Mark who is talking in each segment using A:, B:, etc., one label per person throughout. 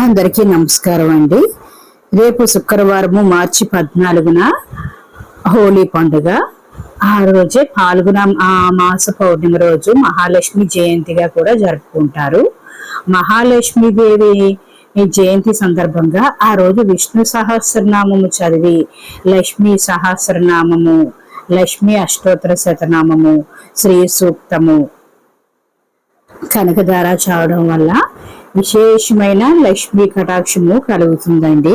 A: అందరికీ నమస్కారం అండి. రేపు శుక్రవారము మార్చి 14న హోలీ పండుగ. ఆ రోజే పాల్గొన మాస పౌర్ణమి రోజు మహాలక్ష్మి జయంతిగా కూడా జరుపుకుంటారు. మహాలక్ష్మీదేవి జయంతి సందర్భంగా ఆ రోజు విష్ణు సహస్రనామము చదివి లక్ష్మీ సహస్రనామము, లక్ష్మీ అష్టోత్తర శతనామము, శ్రీ సూక్తము, కనకధార చదవడం వల్ల విశేషమైన లక్ష్మీ కటాక్షము కలుగుతుందండి.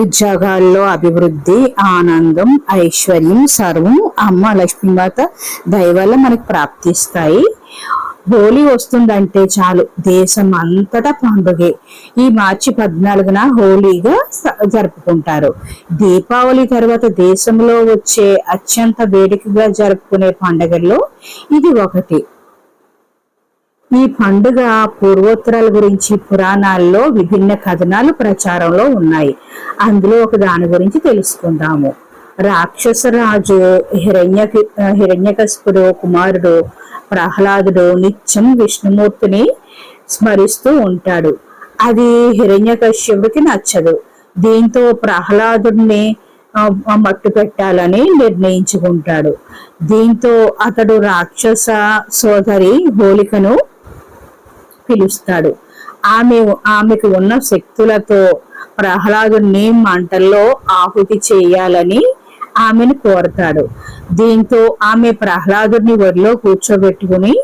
A: ఉద్యోగాల్లో అభివృద్ధి, ఆనందం, ఐశ్వర్యం సర్వం అమ్మ లక్ష్మీమాత దయ వల్ల మనకు ప్రాప్తిస్తాయి. హోలీ వస్తుందంటే చాలు దేశం అంతటా పండుగే. ఈ మార్చి 14న హోలీగా జరుపుకుంటారు. దీపావళి తర్వాత దేశంలో వచ్చే అత్యంత వేడుకగా జరుపుకునే పండుగల్లో ఇది ఒకటి. ఈ పండుగ పూర్వోత్తరాల గురించి పురాణాల్లో విభిన్న కథనాలు ప్రచారంలో ఉన్నాయి. అందులో ఒక దాని గురించి తెలుసుకుందాము. రాక్షసరాజు హిరణ్యకశిపుడు కుమారుడు ప్రహ్లాదుడు నిత్యం విష్ణుమూర్తిని స్మరిస్తూ ఉంటాడు. అది హిరణ్యకశ్యపుడికి నచ్చదు. దీంతో ప్రహ్లాదుడిని మట్టు పెట్టాలని నిర్ణయించుకుంటాడు. దీంతో అతడు రాక్షస సోదరి హోలికను పిలుస్తాడు. ఆమెకు ఉన్న శక్తులతో ప్రహ్లాదుని మంటల్లో ఆహుతి చేయాలని ఆమెను కోరతాడు. దీంతో ఆమె ప్రహ్లాదుని ఒడిలో కూర్చోబెట్టుకుని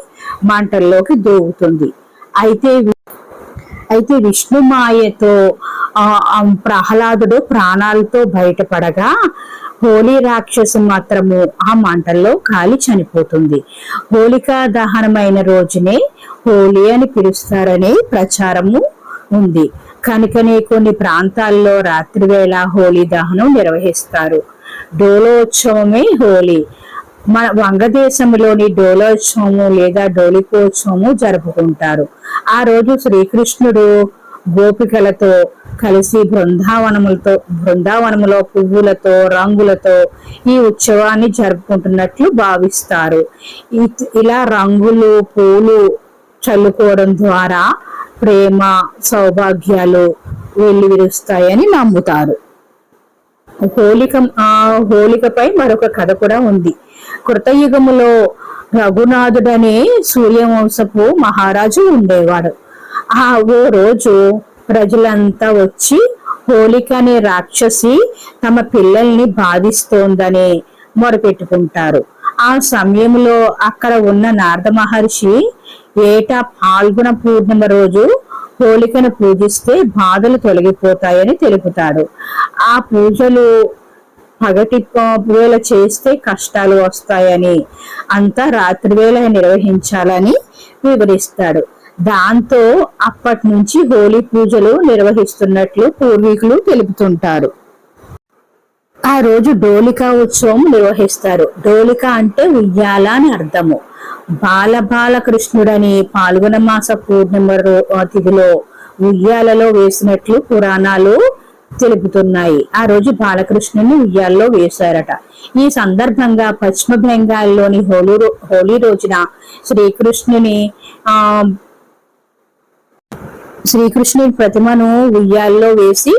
A: మంటల్లోకి దూకుతుంది. అయితే విష్ణు మాయతో ప్రహ్లాదుడు ప్రాణాలతో బయటపడగా హోలీ రాక్షసు మాత్రము ఆ మంటల్లో కాలి చనిపోతుంది. హోలికా దహనమైన రోజునే హోలీ అని పిలుస్తారనే ప్రచారము ఉంది. కనుకనే కొన్ని ప్రాంతాల్లో రాత్రివేళ హోలీ దహనం నిర్వహిస్తారు. డోలోత్సవమే హోలీ. మన వంగదేశంలోని డోలోత్సవము లేదా డోలికోత్సవము జరుపుకుంటారు. ఆ రోజు శ్రీకృష్ణుడు గోపికలతో కలిసి బృందావనములో పువ్వులతో రంగులతో ఈ ఉత్సవాన్ని జరుపుకుంటున్నట్లు భావిస్తారు. ఇలా రంగులు పూలు చల్లుకోవడం ద్వారా ప్రేమ సౌభాగ్యాలు వెల్లివిరుస్తాయని నమ్ముతారు. హోలికపై మరొక కథ కూడా ఉంది. కృతయుగములో రఘునాథుడనే సూర్యవంశపు మహారాజు ఉండేవాడు. ఓ రోజు ప్రజలంతా వచ్చి హోలిక అనే రాక్షసి తమ పిల్లల్ని బాధిస్తోందని మొరపెట్టుకుంటారు. ఆ సమయంలో అక్కడ ఉన్న నారద మహర్షి ఏటా పాల్గొన పూర్ణిమ రోజు హోలికను పూజిస్తే బాధలు తొలగిపోతాయని తెలుపుతాడు. ఆ పూజలు పగటి వేళ చేస్తే కష్టాలు వస్తాయని, అంతా రాత్రివేళ నిర్వహించాలని వివరిస్తాడు. దాంతో అప్పటి నుంచి హోలీ పూజలు నిర్వహిస్తున్నట్లు పూర్వీకులు తెలుపుతుంటారు. ఆ రోజు డోలికా ఉత్సవం నిర్వహిస్తారు. డోలిక అంటే ఉయ్యాల అని అర్థము. బాలకృష్ణుడని పాల్గొన మాస పూర్ణిమ తిథిలో ఉయ్యాలలో వేసినట్లు పురాణాలు తెలుపుతున్నాయి. ఆ రోజు బాలకృష్ణుని ఉయ్యాల్లో వేశారట. ఈ సందర్భంగా పశ్చిమ బెంగాల్లోని హోలీ రోజున శ్రీకృష్ణుని ప్రతిమను ఉయ్యాల్లో వేసి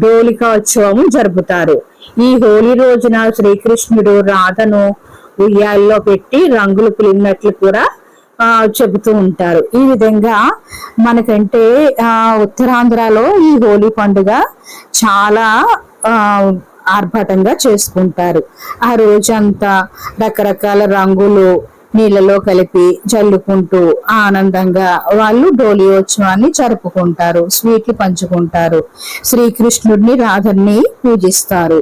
A: డోలికా ఉత్సవము జరుపుతారు. ఈ హోలీ రోజున శ్రీకృష్ణుడు రాధను ఉయ్యాల్లో పెట్టి రంగులు పులిమినట్లు కూడా చెబుతూ ఉంటారు. ఈ విధంగా మనకంటే ఉత్తరాంధ్రలో ఈ హోలీ పండుగ చాలా ఆర్భాటంగా చేసుకుంటారు. ఆ రోజంతా రకరకాల రంగులు నీళ్ళలో కలిపి జల్లుకుంటూ ఆనందంగా వాళ్ళు డోలియోత్సవాన్ని జరుపుకుంటారు. స్వీట్లు పంచుకుంటారు. శ్రీకృష్ణుడిని రాధని పూజిస్తారు.